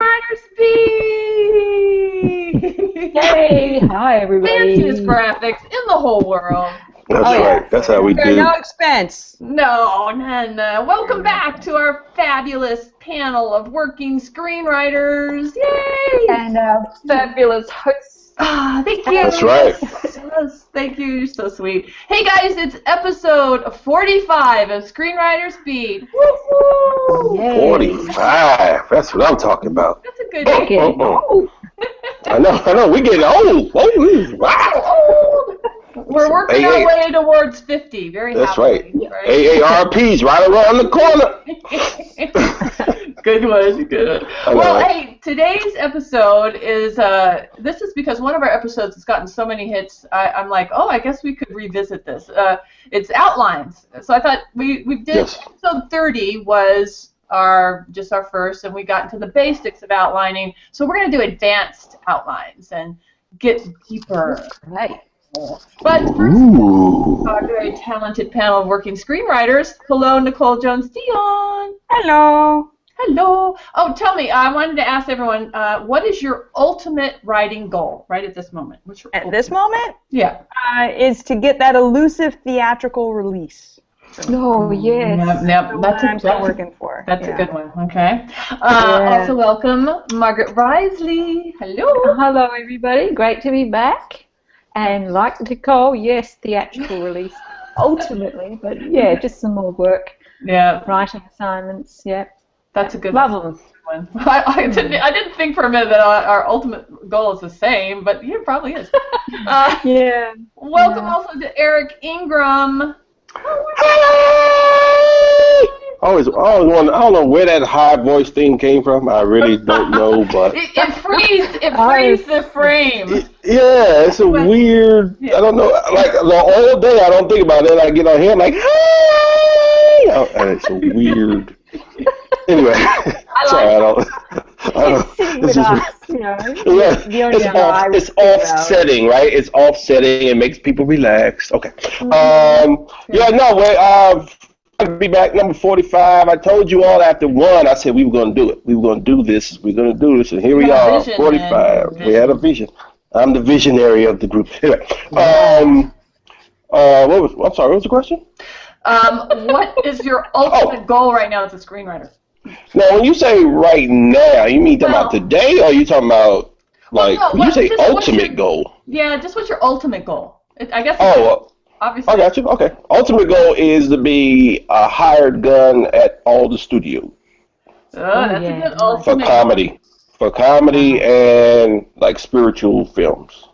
Screenwriters Beat! Yay! Hi, everybody. Fanciest graphics in the whole world. That's right. That's how we do. No expense. No, none. Welcome back to our fabulous panel of working screenwriters. Yay! And fabulous hosts. Ah, thank you. That's right. Yes, thank you. You're so sweet. Hey guys, it's episode 45 of Screenwriters Beat. Woo-hoo! Yay. 45. That's what I'm talking about. That's a good name. I know. We getting old. Wow. We're working our way towards 50. Very That's happily. right. AARP's right around the corner. Good one. Well, hey, today's episode is, this is because one of our episodes has gotten so many hits, I'm like, oh, I guess we could revisit this. It's outlines. So I thought we did, episode 30 was our first, and we got into the basics of outlining. So we're going to do advanced outlines and get deeper. Right. But first, our very talented panel of working screenwriters. Hello, Nicole Jones-Dion. Hello. Hello. Oh, tell me, I wanted to ask everyone, what is your ultimate writing goal right at this moment? What's your This moment? Yeah. Is to get that elusive theatrical release. Oh, yes. Yep. That's what I'm working for. That's a good one. Okay. Also, welcome, Margaret Risley. Hello. Hello, everybody. Great to be back. And like Nicole, yes, theatrical release, ultimately. But, yeah, just some more work. Yeah. Writing assignments, yeah. That's a good one. I didn't think for a minute that our ultimate goal is the same, but it probably is. Yeah. Welcome also to Eric Ingram. I don't know where that high voice thing came from. I really don't know, but it frees the frame. It's a weird. I don't know. Like the whole day, I don't think about it. I get on here, I'm like, hey, and it's a weird. Anyway, sorry, I don't. With us, you know. It's offsetting, right? It's offsetting. It makes people relax. Okay. I'll be back number 45. I told you all after one, I said we were going to do it. We were going to do this. We're going to do this. And here we are, 45. We had a vision. I'm the visionary of the group. Anyway, I'm sorry, what was the question? What is your ultimate goal right now as a screenwriter? Now, when you say right now, you mean talking about today, or are you talking about, when you say ultimate goal? Yeah, just what's your ultimate goal? I guess. Obviously. I got you. Okay. Ultimate goal is to be a hired gun at all the studios. That's a good ultimate For comedy and like spiritual films.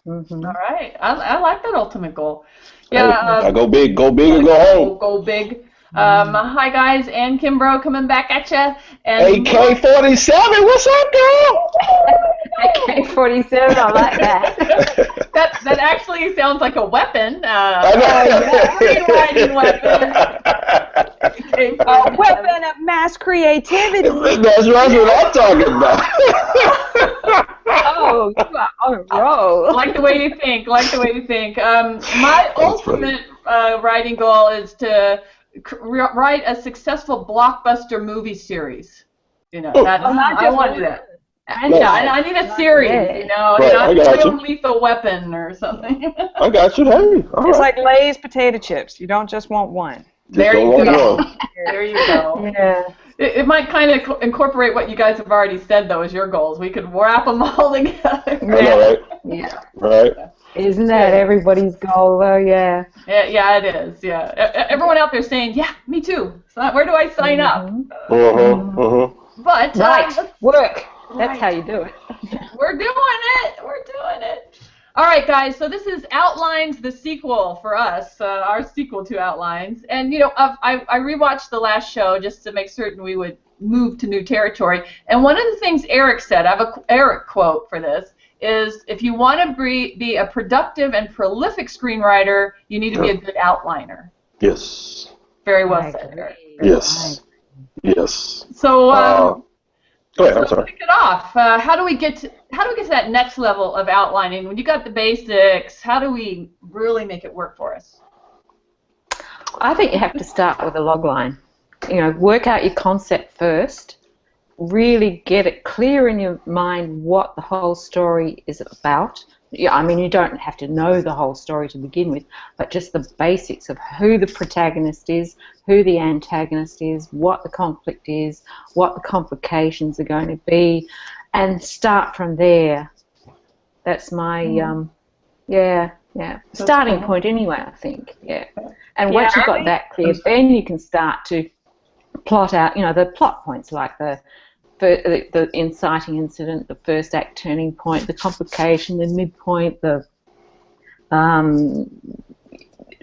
Mm-hmm. All right. I like that ultimate goal. Yeah. I go big or go home. Go big. Hi guys, Ann Kimbrough coming back at ya. AK-47, what's up, girl? AK-47, I like that. that actually sounds like a weapon. Screenwriting weapon. A weapon of mass creativity. That's what I'm talking about. Oh, you are on a roll. Like the way you think. My ultimate writing goal is to write a successful blockbuster movie series. You know, I want to do that. I need a series, not a Lethal Weapon or something. I got you. Hey, it's like Lay's potato chips. You don't just want one. There you go. There you go. Yeah. It might kind of incorporate what you guys have already said, though, as your goals. We could wrap them all together. I know, right? Yeah. Right. Isn't that everybody's goal, though? Yeah. Yeah, it is. Yeah. Everyone out there saying, yeah, me too. So where do I sign up? But work. That's how you do it. We're doing it. All right, guys. So this is Outlines, the sequel for us, our sequel to Outlines. And I rewatched the last show just to make certain we would move to new territory. And one of the things Eric said, I have an Eric quote for this, is if you want to be a productive and prolific screenwriter, you need to be a good outliner. Yes. Very well said, Eric. Yes. So. Go ahead, I'm sorry. Kick it off. How do we get to that next level of outlining? When you got the basics, how do we really make it work for us? I think you have to start with a log line. Work out your concept first, really get it clear in your mind what the whole story is about. Yeah, I mean, you don't have to know the whole story to begin with, but just the basics of who the protagonist is, who the antagonist is, what the conflict is, what the complications are going to be, and start from there. That's my, starting point anyway, I think, And once you've got that clear, then you can start to plot out, the plot points, like the inciting incident, the first act turning point, the complication, the midpoint, the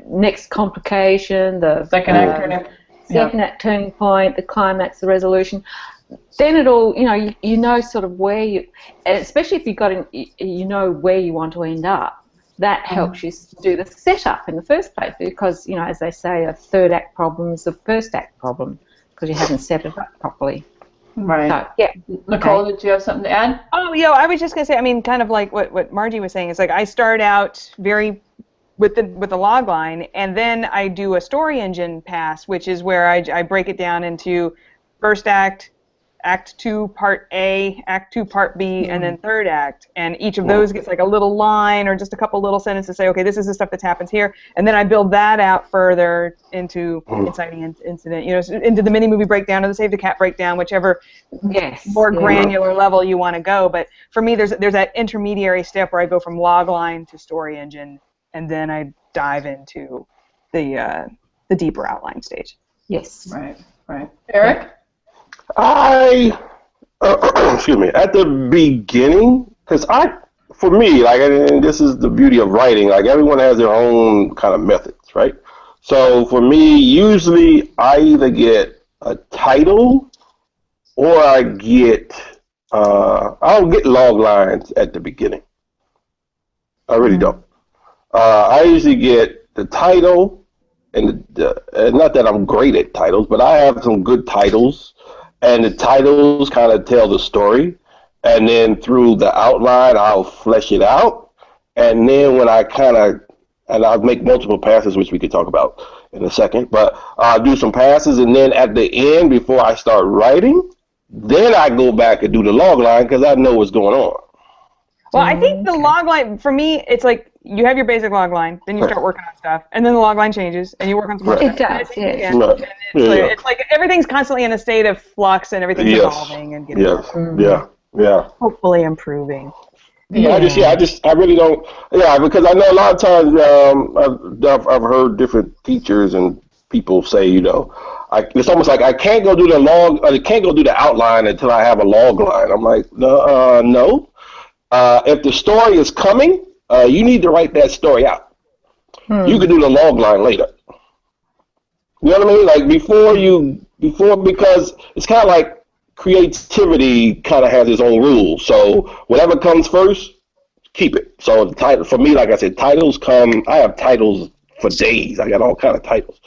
next complication, the second act turning point, the climax, the resolution. Then it all, you know sort of where you, and especially if you know where you want to end up. That helps you do the setup in the first place, because as they say, a third act problem is a first act problem because you haven't set it up properly. Right. So, yeah. Nicole, did you have something to add? Oh, I was just gonna say. I mean, kind of like what Margie was saying. It's like I start out with the log line, and then I do a story engine pass, which is where I break it down into first act, Act 2, Part A, Act 2, Part B, and then third act. And each of those gets like a little line or just a couple little sentences to say, okay, this is the stuff that happens here. And then I build that out further into inciting incident, into the mini-movie breakdown or the Save the Cat breakdown, whichever more granular level you want to go. But for me, there's that intermediary step where I go from log line to story engine, and then I dive into the deeper outline stage. Yes. Right. Eric? Excuse me, at the beginning, because for me, and this is the beauty of writing, everyone has their own kind of methods, right? So for me, usually I either get a title or I don't get log lines at the beginning. I really don't. I usually get the title, and not that I'm great at titles, but I have some good titles. And the titles kind of tell the story, and then through the outline, I'll flesh it out. And then when and I'll make multiple passes, which we could talk about in a second, but I'll do some passes, and then at the end, before I start writing, then I go back and do the log line because I know what's going on. Well, I think the log line, for me, it's like you have your basic log line, then you start working on stuff, and then the log line changes, and you work on some more stuff. It does, yes. It's like everything's constantly in a state of flux, and everything's evolving and getting hopefully improving. I really don't, because I know a lot of times I've heard different teachers and people say, it's almost like I can't go do the outline until I have a log line. I'm like, no. If the story is coming, you need to write that story out. You can do the log line later. You know what I mean? Because it's kind of like creativity kind of has its own rules. So whatever comes first, keep it. So the title, for me, like I said, titles come. I have titles for days. I got all kind of titles.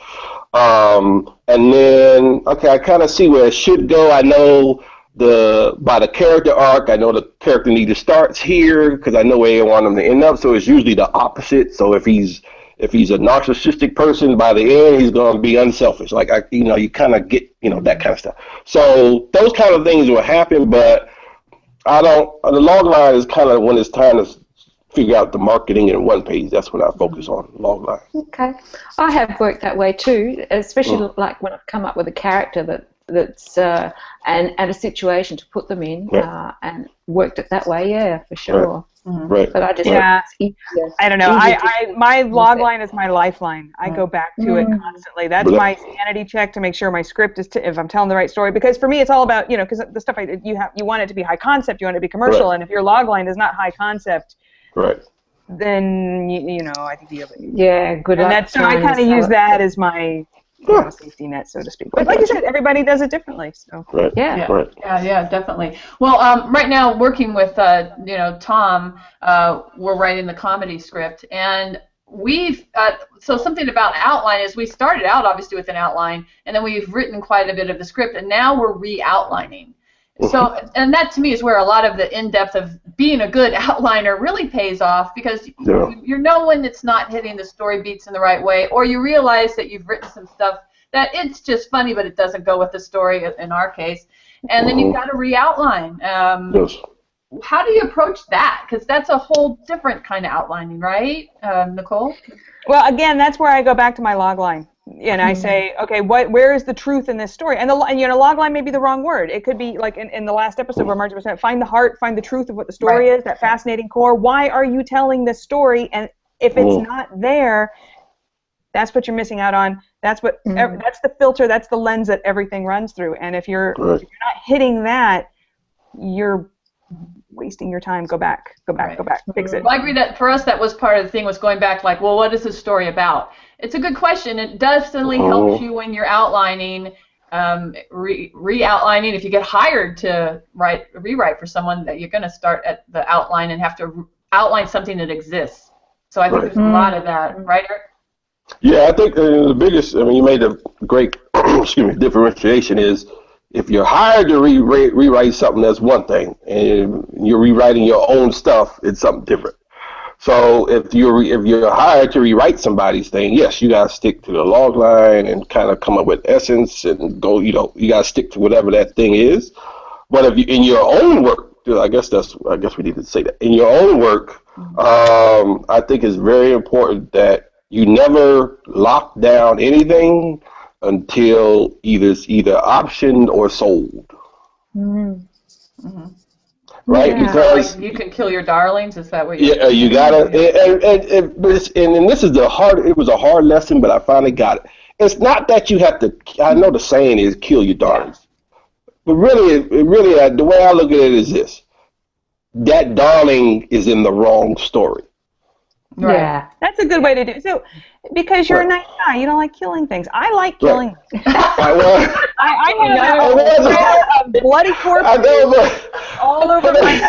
And then, I kind of see where it should go. I know by the character arc, I know the character neither starts here because I know where I want him to end up. So it's usually the opposite. So if he's a narcissistic person, by the end he's going to be unselfish. You kind of get that kind of stuff. So those kind of things will happen, but I don't. The log line is kind of when it's time to figure out the marketing in one page. That's when I focus on log line. Okay, I have worked that way too, especially like when I've come up with a character that's and a situation to put them in, and worked it that way, for sure. Right. But I just I don't know. My log line is my lifeline. I go back to it constantly. That's my sanity check to make sure my script is if I'm telling the right story. Because for me, it's all about because the stuff you want it to be high concept, you want it to be commercial, and if your log line is not high concept, then I think you have it. Good. And so I kind of use that as my safety net, so to speak. But like you said, everybody does it differently. So Yeah, definitely. Well, right now working with Tom, we're writing the comedy script, and we've so something about outline is we started out obviously with an outline, and then we've written quite a bit of the script, and now we're re-outlining. So, and that to me is where a lot of the in-depth of being a good outliner really pays off, because you know when it's not hitting the story beats in the right way, or you realize that you've written some stuff that it's just funny but it doesn't go with the story in our case. and then you've got to re-outline. Yes. How do you approach that? Because that's a whole different kind of outlining, right, Nicole? Well, again, that's where I go back to my log line, and I say, okay, where is the truth in this story? And log line may be the wrong word. It could be like in the last episode where Margie was saying, find the heart, find the truth of what the story is, that fascinating core. Why are you telling this story? And if it's not there, that's what you're missing out on. That's what that's the filter, that's the lens that everything runs through. And if you're not hitting that, you're wasting your time. Go back, fix it. Well, I agree that for us that was part of the thing, was going back like, well, what is this story about? It's a good question. It does certainly help you when you're outlining, re-outlining. If you get hired to rewrite for someone, that you're going to start at the outline and have to outline something that exists. So I think there's a lot of that, right, Eric? Yeah, I think the biggest, you made a great differentiation is, if you're hired to rewrite something, that's one thing, and you're rewriting your own stuff, it's something different. So if you're hired to rewrite somebody's thing, yes, you gotta stick to the log line and kind of come up with essence and go. You gotta stick to whatever that thing is. But if you in your own work, I guess we need to say that in your own work, I think it's very important that you never lock down anything until either optioned or sold. Right? Yeah. Because like you can kill your darlings. Is that what? You gotta. And this is it was a hard lesson, but I finally got it. It's not that you have to. I know the saying is kill your darlings, but really, the way I look at it is this: that darling is in the wrong story. Right. Yeah, that's a good way to do it. So, because you're a nice guy, you don't like killing things. I like killing. I have a bloody corpses all over my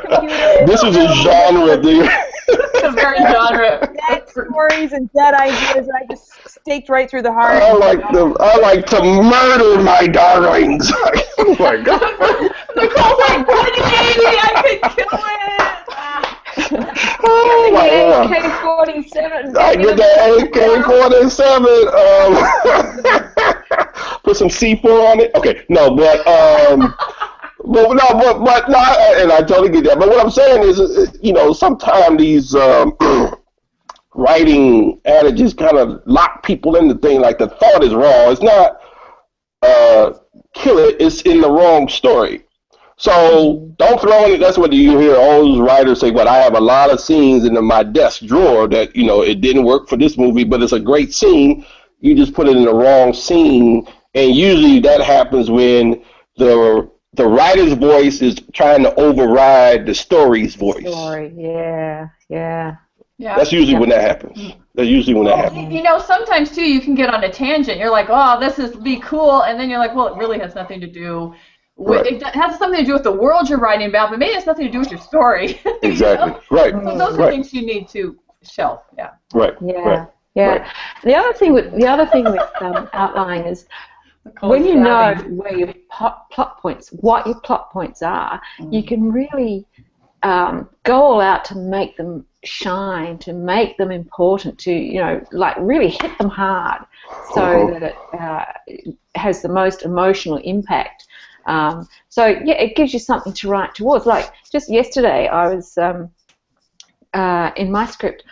computer. This is a genre, dude. It's a very genre. Dead stories and dead ideas that I just staked right through the heart. I like to murder my darlings. Oh my God. Nicole's like, I could kill it. Oh my God. AK-47. I get the AK-47. Put some C4 on it. Okay, no, but and I totally get that. But what I'm saying is, sometimes these writing adages kind of lock people into things like the thought is wrong. It's not kill it. It's in the wrong story. So don't throw in it. That's what you hear all those writers say. But I have a lot of scenes in my desk drawer that it didn't work for this movie, but it's a great scene. You just put it in the wrong scene, and usually that happens when the writer's voice is trying to override the story's voice. Yeah. That's usually when that happens. Sometimes too you can get on a tangent. You're like, oh, this is be cool, and then you're like, well, it really has nothing to do. It has something to do with the world you're writing about, but maybe it has nothing to do with your story. Exactly. Right. So those are things you need to shelf. Yeah. Right. Yeah. Right. The other thing with outlining is when you know where your plot points, what your plot points are, you can really go all out to make them shine, to make them important, to really hit them hard, so that it has the most emotional impact. It gives you something to write towards. Like just yesterday, I was in my script,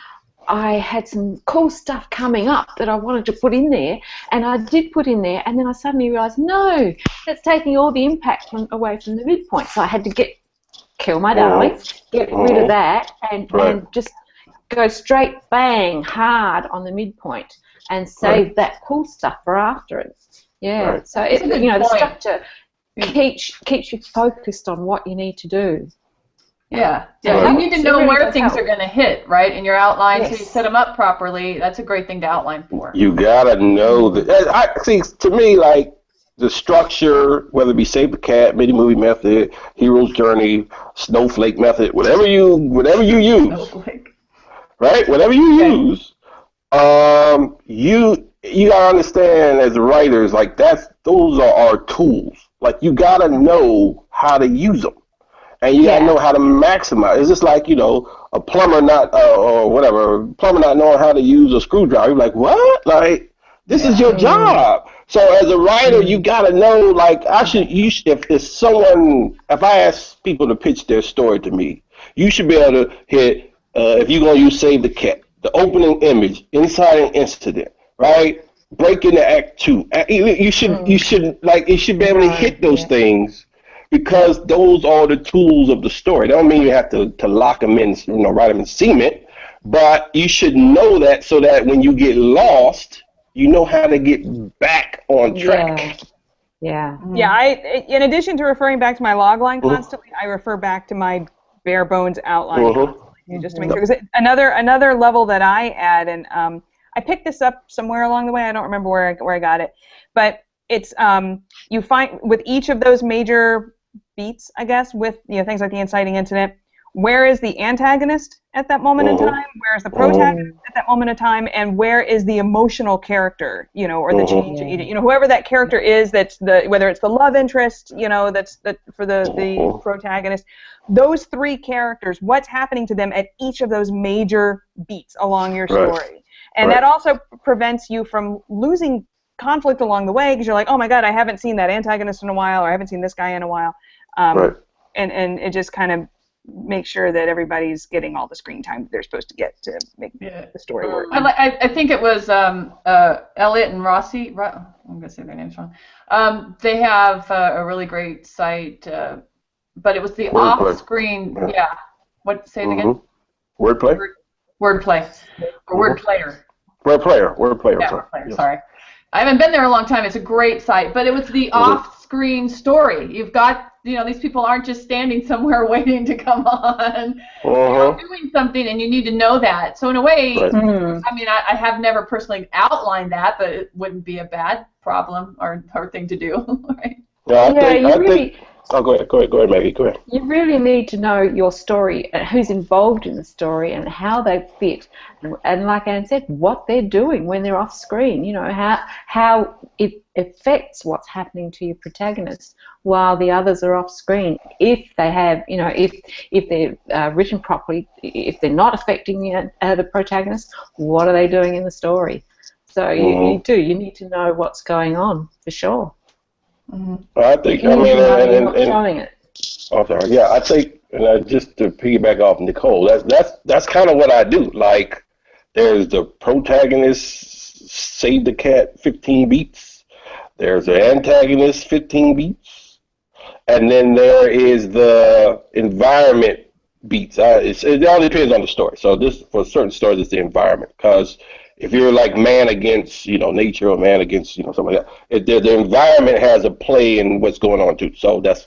I had some cool stuff coming up that I wanted to put in there, and I did put in there, and then I suddenly realised, no, that's taking all the impact away from the midpoint. So I had to kill my darlings, get rid of that, and just go straight bang hard on the midpoint, and save that cool stuff for after it. Yeah. Right. So the structure keeps you focused on what you need to do. Yeah. You need to know where things are going to hit, right, in your outline, so you set them up properly. That's a great thing to outline for. You gotta know that. I see. To me, like the structure, whether it be Save the Cat, Mini Movie Method, Hero's Journey, Snowflake Method, whatever you use, right? Whatever you use, you gotta understand as writers, like those are our tools. Like you gotta know how to use them. And you gotta know how to maximize. It's just like, a plumber not plumber not knowing how to use a screwdriver. You're like, what? Like, this is your job. So as a writer, you gotta know, like, if I ask people to pitch their story to me, you should be able to hit, if you're gonna use Save the Cat, the opening image, inciting incident, right? Break into Act 2. You should it should be able to hit those things, because those are the tools of the story. That don't mean you have to lock them in, write them in cement, but you should know that, so that when you get lost, you know how to get back on track. Yeah. Yeah. In addition to referring back to my log line constantly, I refer back to my bare bones outline constantly, just to make sure. Because another level that I add, and I picked this up somewhere along the way. I don't remember where I got it, but it's you find with each of those major beats, I guess, with things like the inciting incident, where is the antagonist at that moment in time? Where is the protagonist at that moment in time? And where is the emotional character, or the change agent? Whoever that character is, whether it's the love interest, that's for the protagonist. Those three characters, what's happening to them at each of those major beats along your story, and that also prevents you from losing conflict along the way, because you're like, oh my God, I haven't seen that antagonist in a while, or I haven't seen this guy in a while, and it just kind of make sure that everybody's getting all the screen time that they're supposed to get to make the story work. I think it was Elliot and Rossi. I'm going to say their names wrong. They have a really great site, but it was the off-screen. Yeah. What? Say it again. Wordplay. Wordplay. Or wordplayer. Wordplayer. Yeah, wordplayer. Sorry. I haven't been there a long time. It's a great site, but it was the off-screen story. You've got, these people aren't just standing somewhere waiting to come on. They're doing something, and you need to know that. So in a way, I mean, I have never personally outlined that, but it wouldn't be a bad problem or thing to do, right? Oh, go ahead, Maggie. Go ahead. You really need to know your story, who's involved in the story, and how they fit, and like Anne said, what they're doing when they're off screen. How it affects what's happening to your protagonist while the others are off screen. If they have, if they're written properly, if they're not affecting the protagonist, what are they doing in the story? So you need to know what's going on for sure. I think, showing it. Oh, sorry. Yeah, I think, just to piggyback off Nicole, that's kind of what I do. Like, there's the protagonist, Save the Cat, 15 beats. There's the antagonist, 15 beats. And then there is the environment beats. It all depends on the story. So for certain stories, it's the environment, because if you're like man against, nature, or man against, something like that, the environment has a play in what's going on too. So that's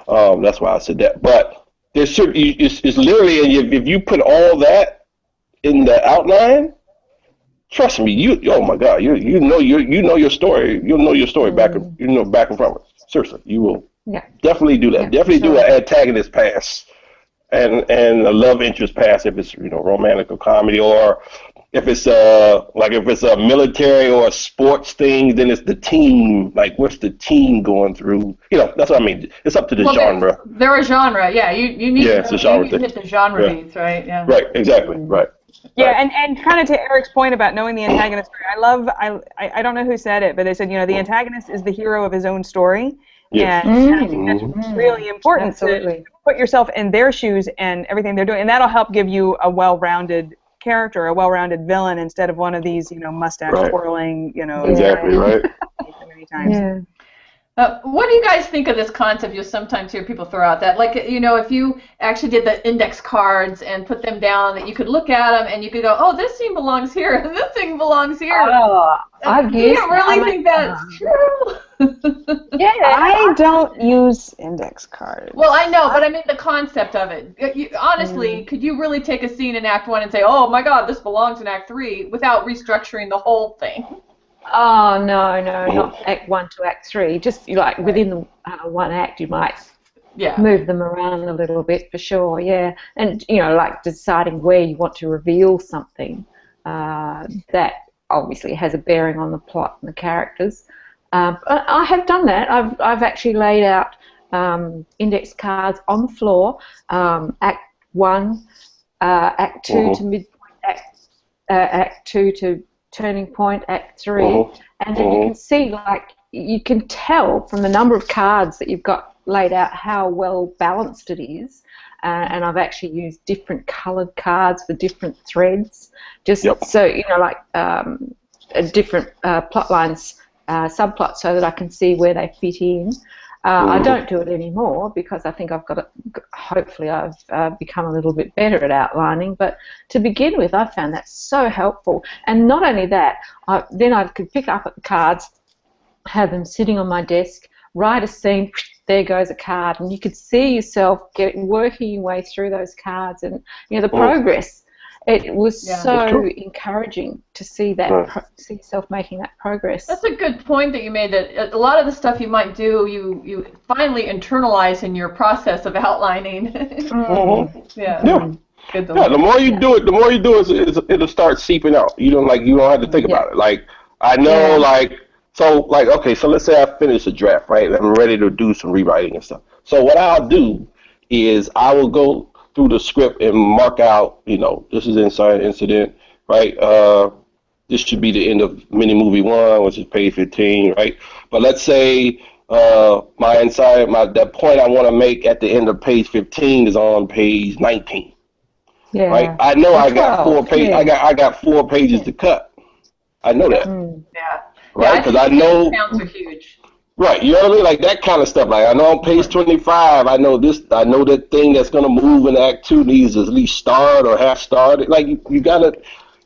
why I said that. But it's literally, if you put all that in the outline, trust me, oh my God, you know your story. You'll know your story back and front. Seriously, you will definitely do that. Yeah, definitely do an antagonist pass and a love interest pass if it's romantic or comedy, or if it's a military or a sports thing, then it's the team. Like, what's the team going through? That's what I mean. It's up to the genre. They're a genre, yeah. You need to hit the genre beats, right? Yeah. Right. Exactly. Right. Yeah, and kind of to Eric's point about knowing the antagonist story, I don't know who said it, but they said, the antagonist is the hero of his own story. Yes. And I think that's really important to put yourself in their shoes and everything they're doing, and that'll help give you a well-rounded character, a well-rounded villain, instead of one of these, mustache twirling, Exactly, right. Many times. Yeah. What do you guys think of this concept? You sometimes hear people throw out that, like, if you actually did the index cards and put them down, that you could look at them and you could go, oh, this scene belongs here, and this thing belongs here. Oh, you don't really think that's true? Yeah, I don't use index cards. Well, I know, but I mean the concept of it. Honestly, could you really take a scene in Act 1 and say, oh my God, this belongs in Act 3, without restructuring the whole thing? Oh, no, not Act 1 to Act 3. Just like within one act, you might move them around a little bit, for sure, yeah. And, like deciding where you want to reveal something, that obviously has a bearing on the plot and the characters. I have done that. I've actually laid out index cards on the floor, Act 1, Act 2 to midpoint, Act 2 to turning point, Act 3, and then you can see, like, you can tell from the number of cards that you've got laid out how well balanced it is. And I've actually used different coloured cards for different threads, just so, you know, like different plot lines, subplots, so that I can see where they fit in. I don't do it anymore because I think I've got to, hopefully I've become a little bit better at outlining, but to begin with I found that so helpful. And not only that, then I could pick up the cards, have them sitting on my desk, write a scene, there goes a card, and you could see yourself working your way through those cards, and you know the progress. It was so encouraging to see that, see yourself making that progress. That's a good point that you made. That a lot of the stuff you might do, you finally internalize in your process of outlining. Yeah. The more you do it, it'll start seeping out. You don't have to think about it. Like I know, so let's say I finish a draft, right? And I'm ready to do some rewriting and stuff. So what I'll do is I will go through the script and mark out, this is inside incident, right? This should be the end of mini movie 1, which is page 15, right? But let's say that point I want to make at the end of page 15 is on page 19. Yeah. Right? I know I got 4 pages. I got 4 pages to cut. I know that. Yeah. Right? Because I know counts are huge. Right, you know what I mean? Like that kind of stuff. Like I know on page 25, I know that thing that's gonna move in Act 2 needs to at least start or half started. Like you gotta,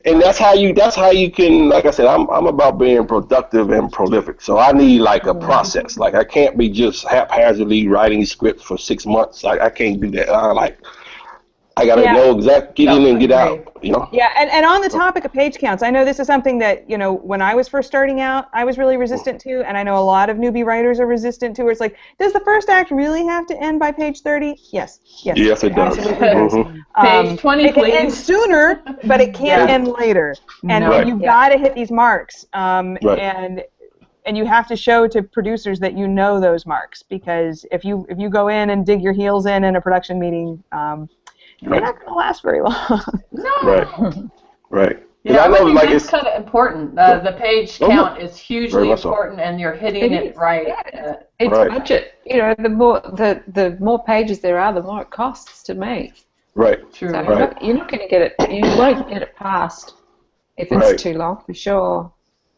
and that's how you can. Like I said, I'm about being productive and prolific. So I need like a process. Like I can't be just haphazardly writing scripts for 6 months. Like I can't do that. I gotta know exactly, get in and get out, Yeah, and on the topic of page counts, I know this is something that, when I was first starting out, I was really resistant to, and I know a lot of newbie writers are resistant to, where it's like, does the first act really have to end by page 30? Yes, it does. Page 20, it can end sooner, but it can't end later. And you've got to hit these marks. And you have to show to producers that you know those marks, because if you go in and dig your heels in a production meeting, they're not going to last very long. No. Right. Yeah, I think it's kind of important. The page count is hugely important, and you're hitting it right. It's budget. The more pages there are, the more it costs to make. Right. True. So you're not going to get it. You won't get it past if it's too long, for sure.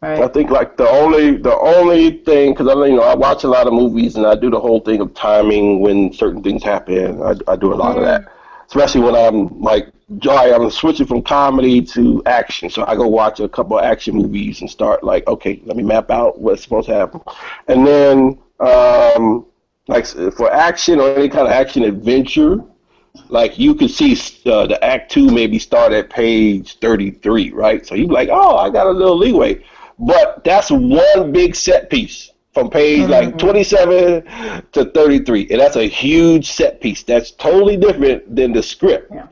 Right. I think like the only thing, because I watch a lot of movies and I do the whole thing of timing when certain things happen. I do a lot of that. Especially when I'm switching from comedy to action. So I go watch a couple of action movies and start like, okay, let me map out what's supposed to happen. And then, like for action or any kind of action adventure, like you could see the Act 2 maybe start at page 33, right? So you'd be like, oh, I got a little leeway. But that's one big set piece. From page like 27 to 33, and that's a huge set piece. That's totally different than the script. Yeah.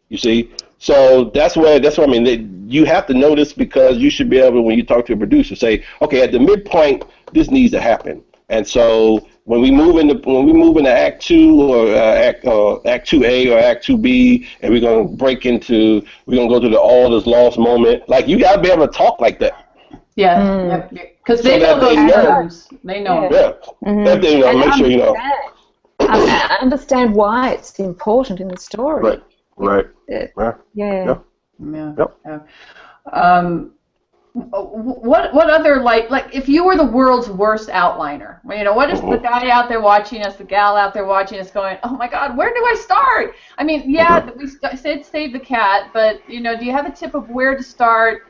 You see, so that's what I mean. You have to know this because you should be able, when you talk to a producer, say, okay, at the midpoint, this needs to happen. And so when we move into Act 2 or Act 2A or Act 2B, and we're gonna go to the all is lost moment. Like you gotta be able to talk like that. Yeah, because they know those terms. They know. Yeah, make sure you know. I understand why it's important in the story. Right. Yeah. What other like if you were the world's worst outliner? What is the guy out there watching us, the gal out there watching us, going, oh my God, where do I start? I mean, we said save the cat, but do you have a tip of where to start?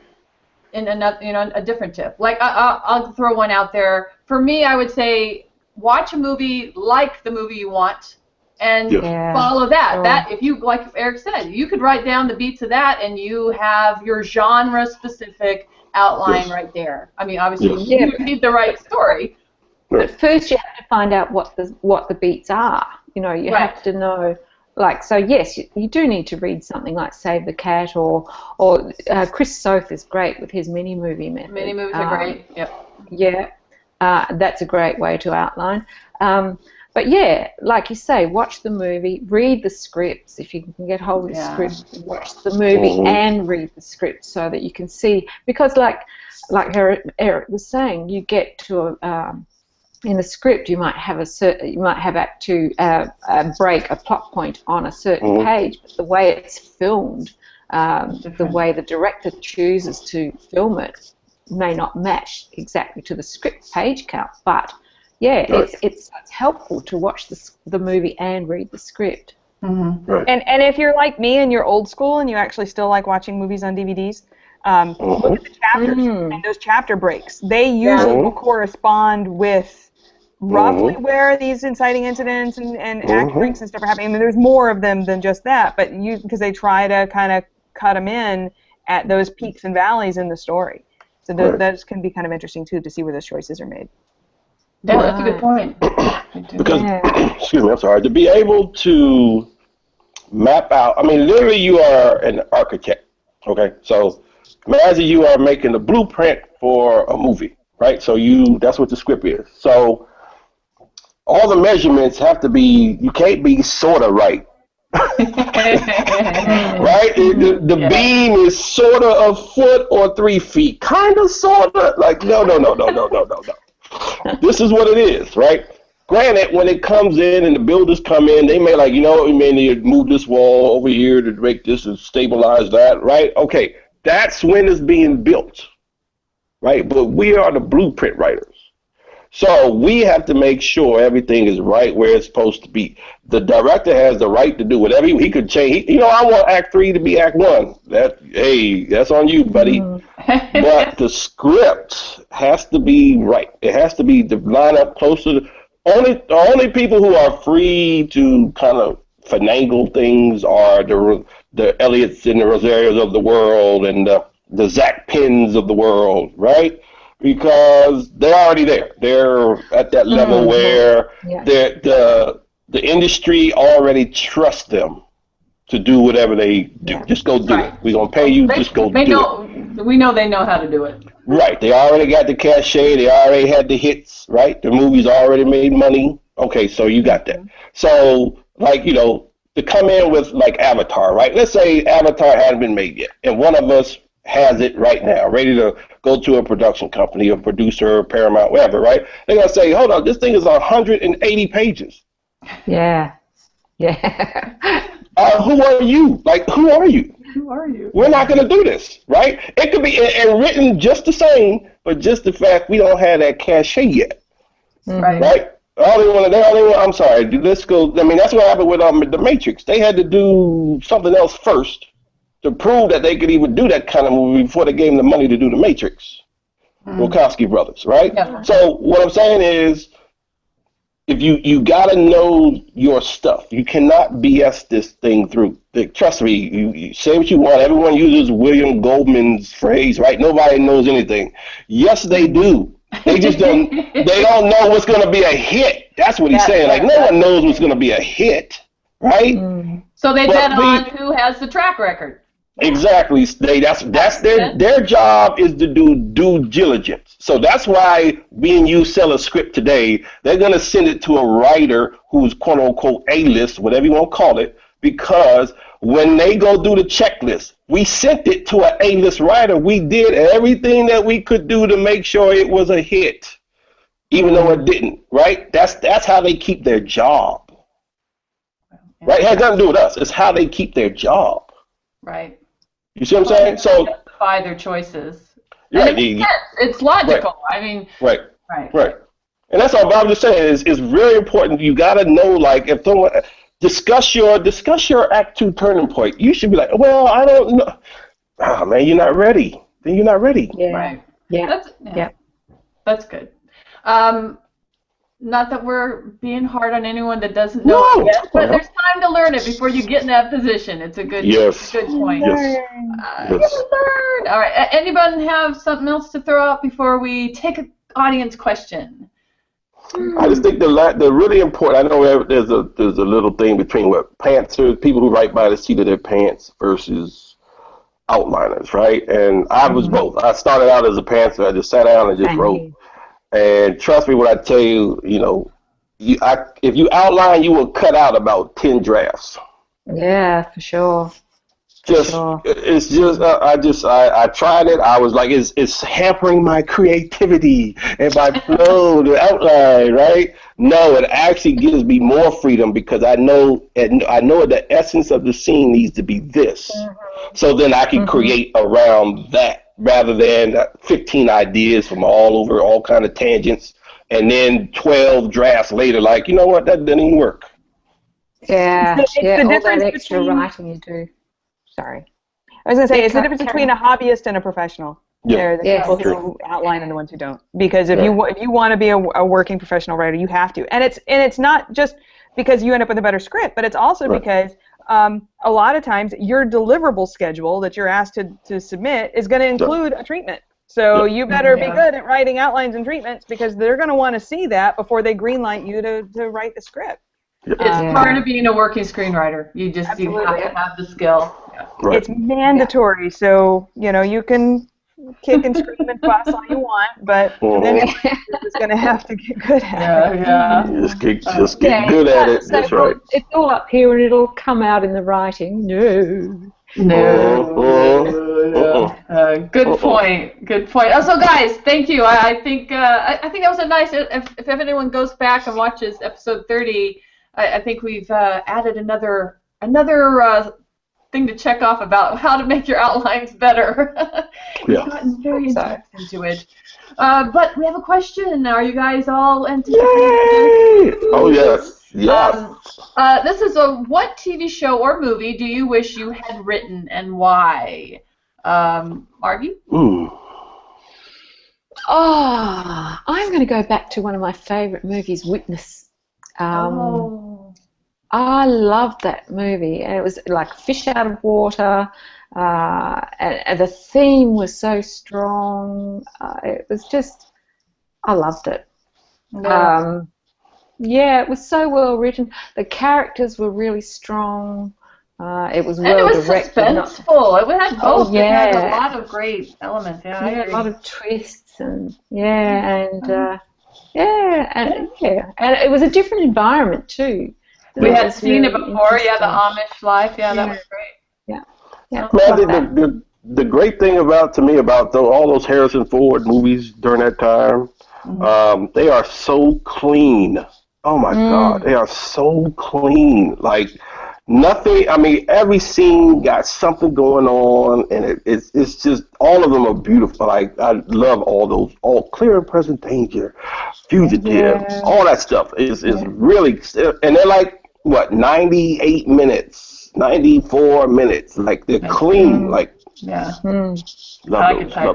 In another, a different tip. Like I'll throw one out there. For me, I would say watch a movie like the movie you want, and follow that. That if you, like Eric said, you could write down the beats of that, and you have your genre-specific outline right there. I mean, obviously you need the right story. But first, you have to find out what the beats are. You have to know. Like, so yes, you do need to read something like Save the Cat or Chris Soth is great with his mini movie method. Mini movies are great. Yep. Yeah, that's a great way to outline. But yeah, like you say, watch the movie, read the scripts. If you can get hold of the script, watch the movie and read the script so that you can see. Because like Eric was saying, you get to in the script, you might have act to break a plot point on a certain page, but the way it's filmed, the way the director chooses to film it, may not match exactly to the script page count. But yeah, it's helpful to watch the movie and read the script. Right. And if you're like me and you're old school and you actually still like watching movies on DVDs, look at the chapters and those chapter breaks. They usually will correspond with roughly where these inciting incidents and act breaks and stuff are happening. I mean, there's more of them than just that, but because they try to kind of cut them in at those peaks and valleys in the story. So those can be kind of interesting too, to see where those choices are made. Yeah, that's a good point. Because, excuse me, I'm sorry, to be able to map out, I mean, literally you are an architect, okay? So imagine you are making a blueprint for a movie, right? So that's what the script is. So all the measurements have to be, you can't be sort of right. Right? The beam is sort of a foot or 3 feet. Kind of, sort of. Like, no. This is what it is, right? Granted, when it comes in and the builders come in, they may we may need to move this wall over here to make this and stabilize that, right? Okay, that's when it's being built, right? But we are the blueprint writers. So we have to make sure everything is right where it's supposed to be. The director has the right to do whatever he could change. I want Act 3 to be Act 1. That's on you, buddy. But the script has to be right. It has to be to line up close to the only people who are free to kind of finagle things are the Elliots and the Rosarios of the world and the Zach Penns of the world, right? Because they're already there. They're at that level where the industry already trusts them to do whatever they do. Just go do it. We're going to pay you, just go do it. We know they know how to do it. Right. They already got the cachet. They already had the hits, right? The movie's already made money. Okay, so you got that. So, to come in with, Avatar, right? Let's say Avatar hadn't been made yet, and one of us has it right now, ready to go to a production company, a producer, Paramount, whatever, right? They're going to say, hold on, this thing is 180 pages. Yeah. Who are you? Who are you? Who are you? We're not going to do this, right? It could be and written just the same, but just the fact we don't have that cachet yet. Right? I'm sorry, let's go. I mean, that's what happened with The Matrix. They had to do something else first to prove that they could even do that kind of movie before they gave them the money to do The Matrix. Wachowski brothers, right? Yeah. So what I'm saying is, if you got to know your stuff. You cannot BS this thing through. Trust me, you say what you want. Everyone uses William Goldman's phrase, right? Nobody knows anything. Yes, they do. They just don't. They don't know what's going to be a hit. That's what he's saying. No one knows what's going to be a hit, right? So they bet on who has the track record. Exactly. That's their job is to do due diligence. So that's why when you sell a script today, they're going to send it to a writer who's quote unquote A-list, whatever you want to call it, because when they go do the checklist, we sent it to an A-list writer. We did everything that we could do to make sure it was a hit, even though it didn't, right? That's how they keep their job. Right? It has nothing to do with us. It's how they keep their job. Right. You see what I'm saying? So justify their choices. Right. And it makes sense. It's logical. Right. I mean. Right. And that's all I'm just saying is really important. You got to know, if someone discuss your Act 2 turning point. You should be like, well, I don't know. Oh man, you're not ready. Then you're not ready. Yeah. Right. Yeah. That's good. Not that we're being hard on anyone that doesn't know it yet, but there's time to learn it before you get in that position. It's a good, good point. Yes. Learn. All right. Anybody have something else to throw out before we take an audience question? I just think the really important. I know there's a little thing between what pantsers, people who write by the seat of their pants, versus outliners, right? And I was both. I started out as a pantser. I just sat down and just wrote. And trust me when I tell you, if you outline, you will cut out about 10 drafts. Yeah, for sure. It's just I tried it. I was like, it's hampering my creativity and my flow, the outline, right? No, it actually gives me more freedom because I know the essence of the scene needs to be this. So then I can create around that rather than 15 ideas from all over, all kind of tangents, and then 12 drafts later, like, you know what, that didn't even work. Yeah, it's the all difference that extra between, writing you do. Sorry. I was going to say, it's the difference between a hobbyist and a professional. Yeah. There are the people who outline and the ones who don't. Because if you want to be a working professional writer, you have to. And it's not just because you end up with a better script, but it's also because a lot of times your deliverable schedule that you're asked to submit is going to include a treatment. So you better be good at writing outlines and treatments because they're going to want to see that before they greenlight you to write the script. It's part of being a working screenwriter. You have to have the skill. Yeah. Right. It's mandatory, so you can kick and scream and fuss all you want, but then you're just going to have to get good at it. Yeah. Just get good at it. That's right. It's all up here and it'll come out in the writing. Good point. Good point. So guys, thank you. I think that was a nice. If anyone goes back and watches episode 30, I think we've added another thing to check off about how to make your outlines better. We've gotten very in-depth into it. But we have a question. Are you guys all anticipating? Yay! Oh, yes. This is what TV show or movie do you wish you had written and why? Margie? Oh, I'm going to go back to one of my favourite movies, Witness. I loved that movie, and it was like fish out of water, and the theme was so strong. It was just, I loved it. It was so well written. The characters were really strong. It was well directed. And it was suspenseful. It had both. It had a lot of great elements. A lot of twists and and it was a different environment too. We had seen it before, the Amish life, that was great. Well, the great thing about all those Harrison Ford movies during that time, they are so clean. Oh my God, they are so clean. Like nothing. I mean, every scene got something going on, and it's just all of them are beautiful. Like I love all those, all Clear and Present Danger, Fugitive, all that stuff is really, and they're like. 98 minutes, 94 minutes. Like they're clean. Like love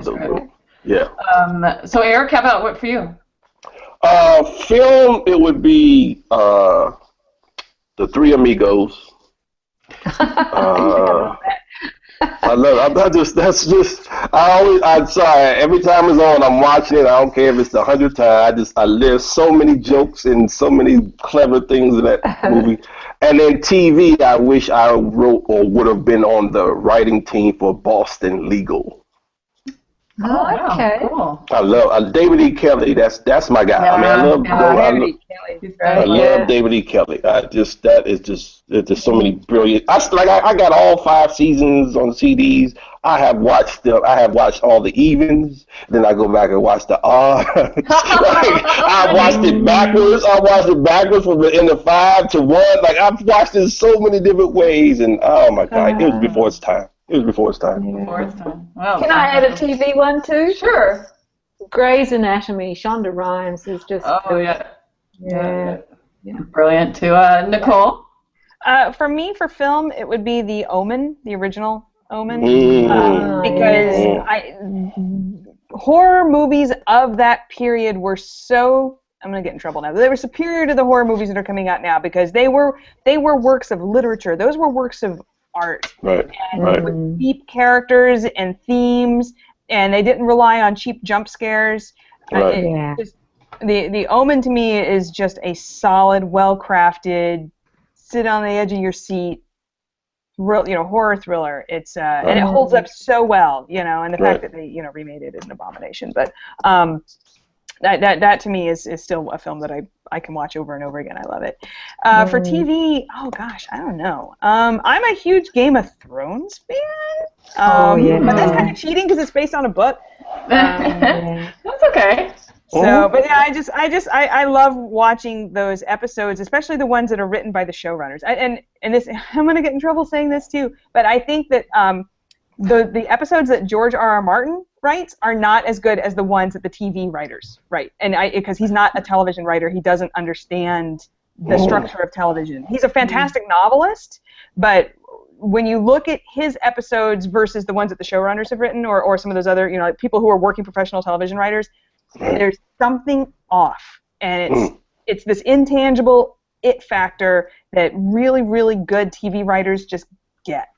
those. Yeah. So Eric, how about what for you? Film. It would be The Three Amigos. I love it. I'm sorry. Every time it's on, I'm watching it. I don't care if it's the 100th time. I live so many jokes and so many clever things in that movie. And then TV, I wish I wrote or would have been on the writing team for Boston Legal. Oh, okay. Cool. I love David E. Kelly. That's my guy. I love David E. Kelly. There's so many brilliant. I got all 5 seasons on CDs. I have watched all the evens. Then I go back and watch the odds. I watched it backwards. From the end of 5 to 1. Like I've watched it so many different ways, and oh my God, it was before its time. Well, can I add a TV one too? Sure. Grey's Anatomy. Shonda Rhimes is just. Brilliant too. Nicole. For me, for film, it would be The Omen, the original Omen, because horror movies of that period were so. I'm gonna get in trouble now. They were superior to the horror movies that are coming out now because they were works of literature. Those were works of art. Right. With deep characters and themes, and they didn't rely on cheap jump scares. Right. The Omen to me is just a solid, well-crafted, sit on the edge of your seat, horror thriller. It's and it holds up so well, and the fact that they remade it is an abomination. But That to me is still a film that I can watch over and over again. I love it. For TV, oh gosh, I don't know. I'm a huge Game of Thrones fan. But that's kind of cheating because it's based on a book. That's okay. So, but yeah, I love watching those episodes, especially the ones that are written by the showrunners. And this, I'm gonna get in trouble saying this too, but I think that the episodes that George R.R. Martin writes are not as good as the ones that the TV writers write, and because he's not a television writer, he doesn't understand the structure of television. He's a fantastic novelist, but when you look at his episodes versus the ones that the showrunners have written, or some of those other, people who are working professional television writers, there's something off, and it's this intangible it factor that really, really good TV writers just get.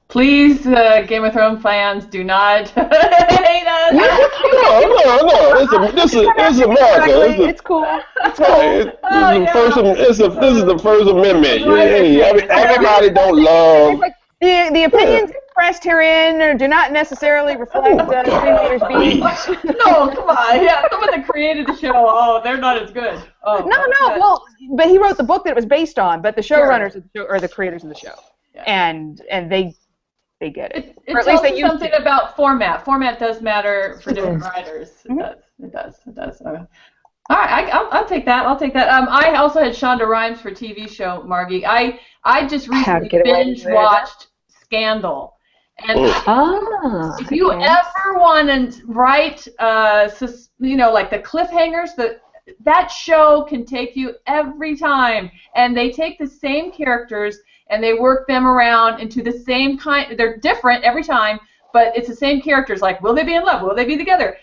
Please, Game of Thrones fans, do not hate us. No. This is America. It's cool. This is the First Amendment. Everybody don't love. The opinions expressed herein do not necessarily reflect Screenwriters being. No, come on. Yeah, someone that created the show, they're not as good. No. Well, but he wrote the book that it was based on. But the showrunners are the creators of the show, and they get it. It tells you something about format. Format does matter for different writers. It does. All right, I'll take that. I also had Shonda Rhimes for TV show, Margie. I just recently binge watched Scandal, and if you ever want to write, like the cliffhangers, that show can take you every time, and they take the same characters and they work them around into the same kind. They're different every time, but it's the same characters. Like, will they be in love? Will they be together?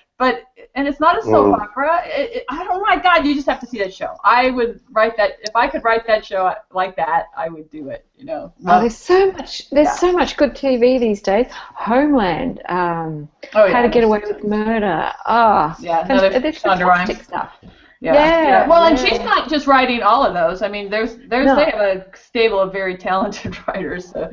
And it's not a soap opera. Oh my God, you just have to see that show. I would write that. If I could write that show like that, I would do it. There's so much. So much good TV these days. Homeland. How to Get Away with Murder. Another fantastic stuff. Yeah. Well, and she's not just writing all of those. I mean, they have a stable of very talented writers. So.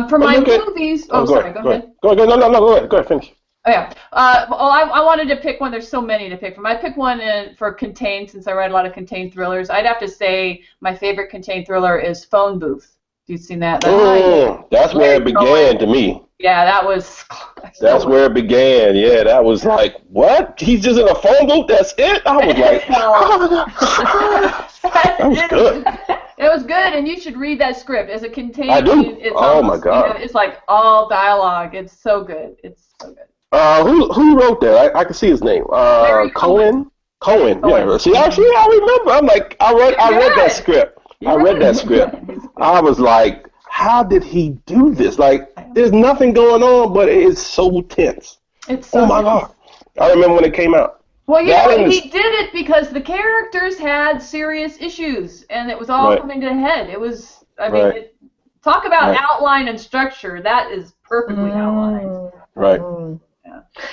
For my movies. Sorry. Go ahead. Go ahead. Finish. Oh, yeah. I wanted to pick one. There's so many to pick from. I picked one for contained, since I write a lot of contained thrillers. I'd have to say my favorite contained thriller is Phone Booth. You've seen that? That's where it began to me. Yeah, that was. That's where it began. Yeah, that was like, what? He's just in a phone booth? That's it? I was like, that was good. It was good, and you should read that script. As a contained, I do. My God. It's like all dialogue. It's so good. Who wrote that? I can see his name. Cohen. Yeah. See, actually, I remember. I'm like, I read that script. I was like, how did he do this? Like, there's nothing going on, but it's so tense. It's so my God. I remember when it came out. Well, he did it because the characters had serious issues, and it was all coming to a head. It was, talk about outline and structure. That is perfectly outlined. Right.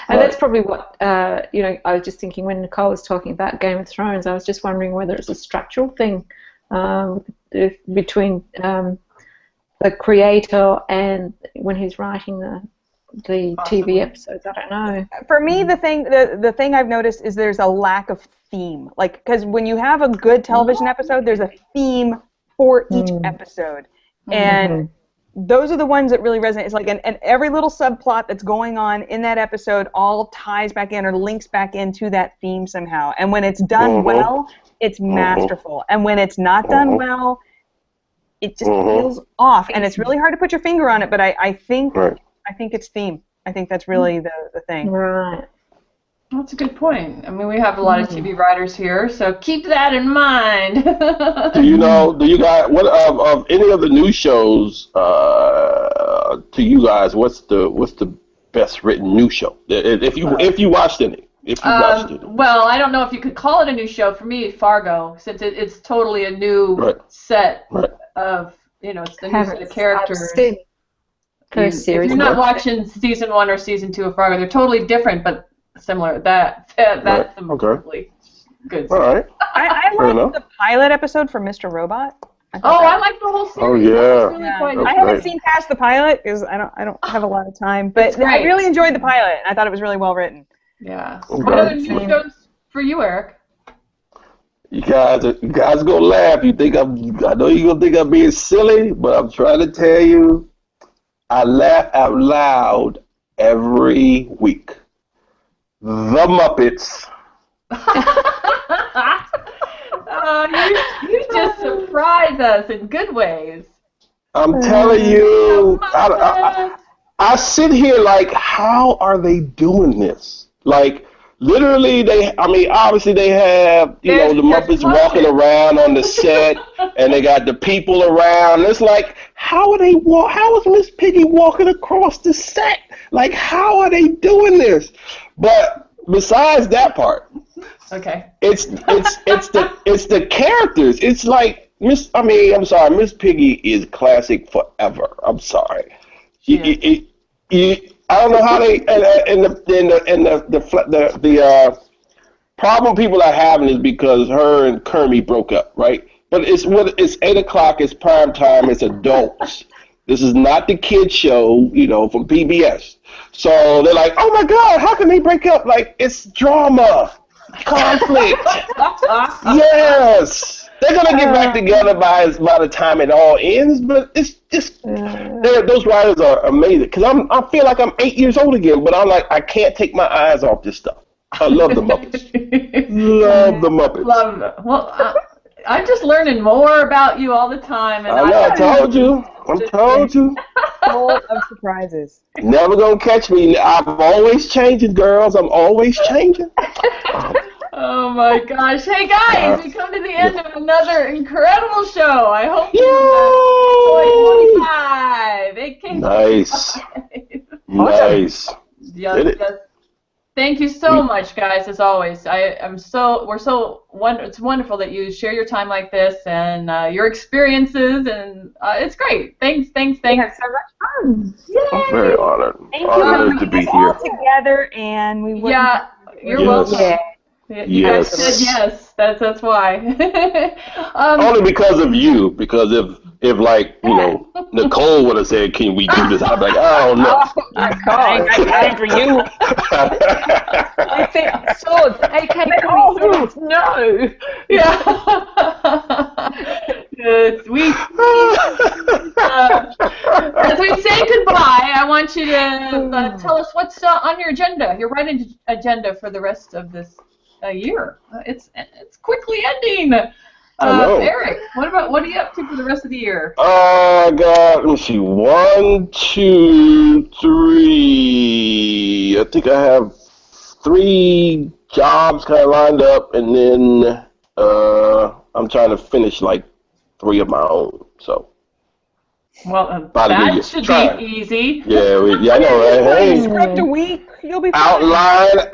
And that's probably what, I was just thinking when Nicole was talking about Game of Thrones, I was just wondering whether it's a structural thing between the creator and when he's writing the TV episodes. I don't know. For me, the thing I've noticed is there's a lack of theme. Like, because when you have a good television episode, there's a theme for each episode. And those are the ones that really resonate. It's like, and every little subplot that's going on in that episode all ties back in or links back into that theme somehow. And when it's done well, it's masterful. And when it's not done well, it just feels off. And it's really hard to put your finger on it, but I think it's theme. I think that's really the thing. Right. That's a good point. I mean, we have a lot of TV writers here, so keep that in mind. Do you guys, what of any of the new shows to you guys, what's the best written new show? If you watched any. Well, I don't know if you could call it a new show. For me, Fargo, since it's totally a new set of, it's the new set of characters. If you're not watching season 1 or season 2 of Fargo, they're totally different, but similar. That's really good. All right. I liked the pilot episode for Mr. Robot. I like the whole series. Oh yeah. Really quite I haven't seen past the pilot because I don't have a lot of time, but I really enjoyed the pilot. I thought it was really well written. Yeah. What other new shows for you, Eric? You guys gonna laugh. I know you're gonna think I'm being silly, but I'm trying to tell you, I laugh out loud every week. The Muppets. You just surprise us in good ways. I'm telling you, I sit here like, how are they doing this? Like, literally, obviously they have, the Muppets walking around on the set, and they got the people around. It's like, how is Miss Piggy walking across the set? Like, how are they doing this? But besides that part, okay, it's the characters. It's like Miss Piggy is classic forever. I'm sorry. I don't know how they the problem people are having is because her and Kermit broke up, right? But it's 8:00. It's prime time. It's adults. This is not the kid show, from PBS. So they're like, oh my God, how can they break up? Like, it's drama, conflict. Yes. They're going to get back together by the time it all ends, but it's just, those writers are amazing. Because I feel like I'm 8 years old again, but I'm like, I can't take my eyes off this stuff. I love the Muppets. Love the Muppets. Love them. Well, I'm just learning more about you all the time. And I told you. Full of surprises. Never gonna catch me. I'm always changing, girls. I'm always changing. Oh my gosh. Hey guys, we come to the end of another incredible show. I hope you enjoyed 45. Nice. Nice. Yes. Thank you so much, guys, as always. It's wonderful that you share your time like this and your experiences, and it's great. Thanks. We had so much fun. Yay. I'm very honored. Honored to be here. All together, and we wouldn't. Yeah, you're welcome. Yeah. You guys said yes. That's why. Only because of you. Because if Nicole would have said, "Can we do this?" I'd be like, "Oh no." I got for you. I think swords. AK swords. No. Yeah. Sweet. As we say goodbye, I want you to tell us what's on your agenda, your writing agenda for the rest of this year. It's quickly ending. Eric, what are you up to for the rest of the year? I got, let me see, 1, 2, 3. I think I have 3 jobs kind of lined up, and then I'm trying to finish like 3 of my own. So. Well, that should be easy. Yeah, I know, right? Hey. Script a week, you'll be fine. Outline.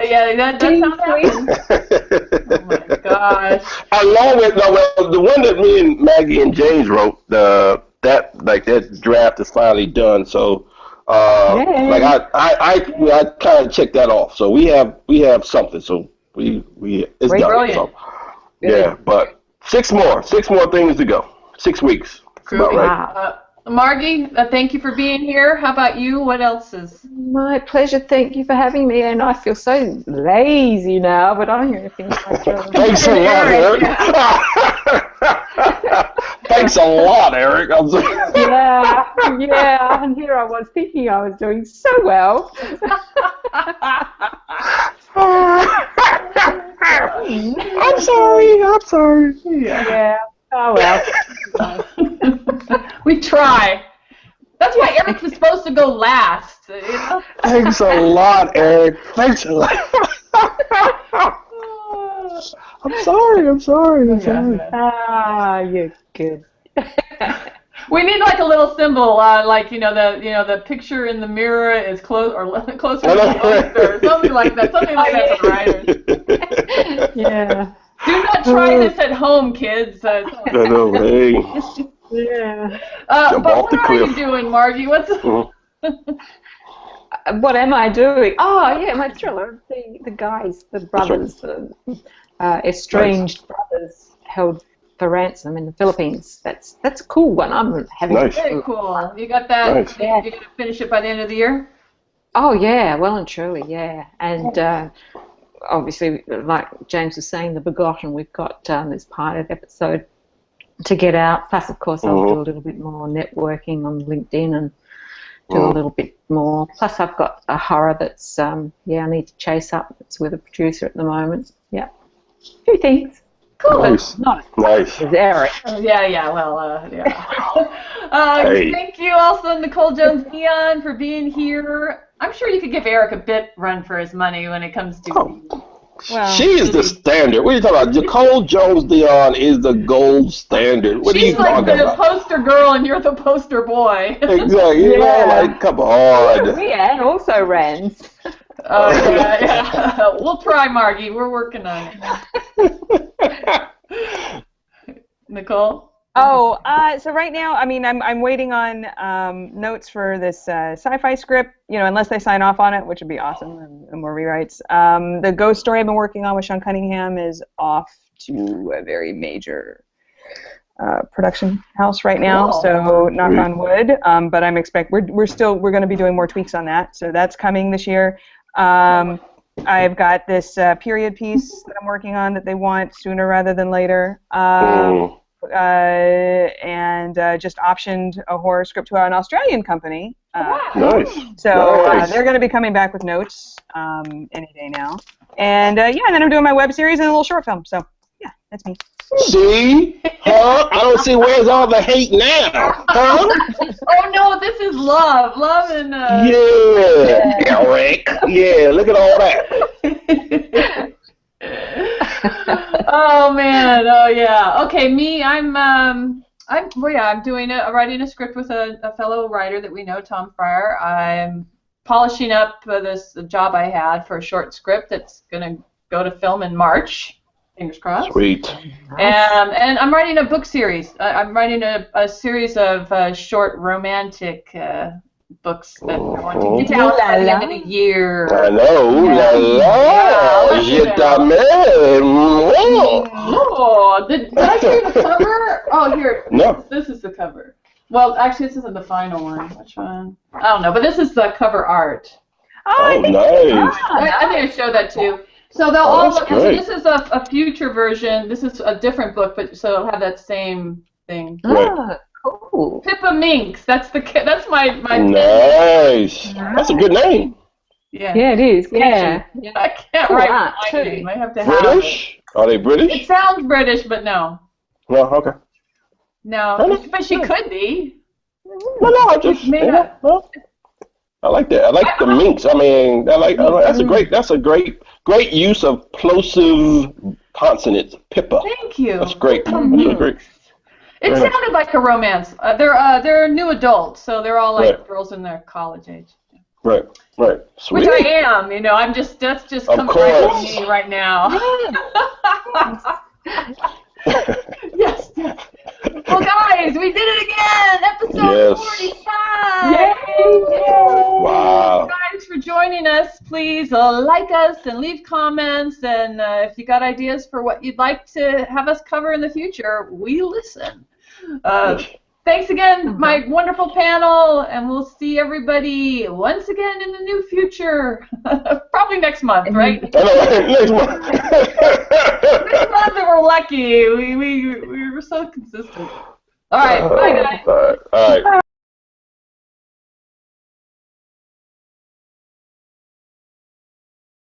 Yeah, that sounds sweet. Oh my gosh. Along with the one that me and Maggie and James wrote, that draft is finally done. So, I kind of checked that off. So we have something. So it's done. Brilliant. So, yeah, but 6 more things to go. 6 weeks. About right. Margie, thank you for being here. How about you? What else is? My pleasure. Thank you for having me. And I feel so lazy now, but I'm going to finish my job. Thanks a lot, Eric. Thanks a lot, Eric. Yeah. And here I was thinking I was doing so well. I'm sorry. Yeah. Oh well. We try. That's why Eric was supposed to go last. Thanks a lot, Eric. Thanks a lot. I'm sorry. You're good. We need like a little symbol, the picture in the mirror is closer or something like that. Something like that for writers. Yeah. Do not try this at home, kids. I know, hey. Yeah. Jump but off what the are cliff. you doing, Margie? What's? What am I doing? Oh, yeah, my thriller. The guys, the brothers, estranged brothers held for ransom in the Philippines. That's a cool one. I'm having Nice. Very cool. You got that? Nice. You're going to finish it by the end of the year? Oh yeah, well and truly, yeah. And obviously, like James was saying, The Begotten, we've got this pilot episode to get out. Plus, of course, I'll do a little bit more networking on LinkedIn and do a little bit more. Plus, I've got a horror that's, I need to chase up. It's with a producer at the moment. Yeah. A few things. Cool. Nice. Nice. It's Eric. Thank you also, Nicole Jones-Dion, for being here. I'm sure you could give Eric a bit run for his money when it comes to... Well, she is the standard. What are you talking about? Nicole Jones-Dion is the gold standard. What She's like the poster girl and you're the poster boy. Exactly. Like, come on. Yeah, and also Rans. We'll try, Margie. We're working on it. Nicole? Oh, so right now, I mean, I'm waiting on notes for this sci-fi script, unless they sign off on it, which would be awesome, and more rewrites. The ghost story I've been working on with Sean Cunningham is off to a very major production house right now, so knock on wood. But I'm we're going to be doing more tweaks on that, so that's coming this year. I've got this period piece that I'm working on that they want sooner rather than later. And just optioned a horror script to an Australian company. Nice. So they're going to be coming back with notes any day now. And and then I'm doing my web series and a little short film. So yeah, that's me. See? Huh? I don't see where's all the hate now. Huh? Oh no, this is love. Love and Yeah, Eric. Yeah, look at all that. Oh man, oh yeah. Okay, me, I'm writing a script with a fellow writer that we know, Tom Fryer. I'm polishing up this job I had for a short script that's gonna go to film in March. Fingers crossed. Sweet. And I'm writing a book series. I'm writing a series of short romantic books that I want to get out by the end of the year. I know. Ooh la la. Did I say the cover? Oh, here. No. This is the cover. Well, actually, this isn't the final one. Which one? I don't know, but this is the cover art. Oh, nice. I think I showed that too. So they'll all look. So this is a future version. This is a different book, but so it'll have that same thing. Right. Cool. Pippa Minx. That's my. Nice. That's a good name. Yeah. Yeah, it is. Yeah. I can't write my name. I have to have British? Are they British? It sounds British, but no. No, okay. No, but she could be. No, I just. I like that. I like the minx. I mean, that's a great use of plosive consonants. Pippa. Thank you. That's great. That's great. It sounded like a romance. They're new adults, so they're all like girls in their college age. Right. Sweet. Which I am. That's just coming right from me right now. Yes. Well, guys, we did it again. Episode 45. Yay! Wow. Thanks for joining us. Please like us and leave comments. And if you got ideas for what you'd like to have us cover in the future, we listen. Thanks again, my wonderful panel, and we'll see everybody once again in the new future. Probably next month, right? Next month. Next month, if we're lucky. We were so consistent. All right, bye, guys. All right.